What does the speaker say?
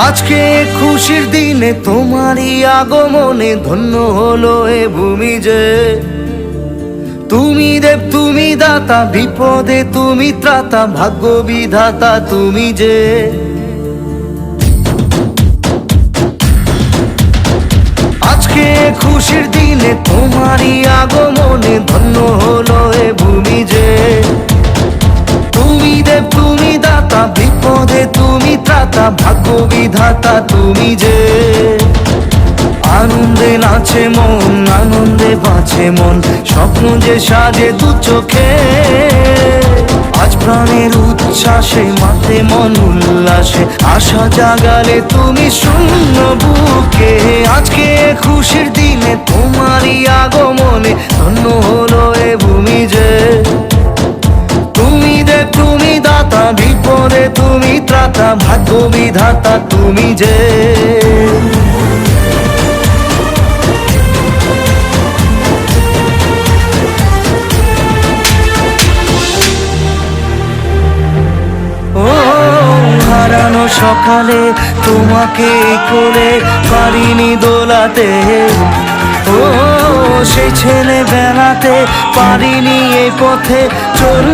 আজকে খুশির দিনে তোমারই আগমনে ধন্য হলো এ ভূমি যে। তুমি দেব তুমি দাতা, বিপদে তুমি ত্রাতা, ভাগ্য বিধাতা তুমি যে। আজকে খুশির দিনে তোমারই আগমনে ধন্য হলো এ ভূমি যে। তুমি দেব তুমি দাতা, বিপদে তুমি ত্রাতা, ভাগ্য বিধাতা তুমি যে। আনন্দে নাচে মন, আনন্দে বাঁচে মন, স্বপ্ন যে সাজে দু চোখে। আজ প্রাণের উচ্ছ্বাসে মাতে মন উল্লাসে, আশা জাগালে তুমি শূন্য বুকে। আজকে খুশির দিনে তোমারই আগমনে ধন্য হলো এ ভূমি যে। তুমি দেব তুমি দাতা, বিপদে তুমি ত্রাতা, ভাগ্য বিধাতা তুমি যে। হারানো সকালে তোমাকে কোলে পারিনি দোলাতে, ও সেই ছেলে বেলাতে পারিনি এই পথে চল।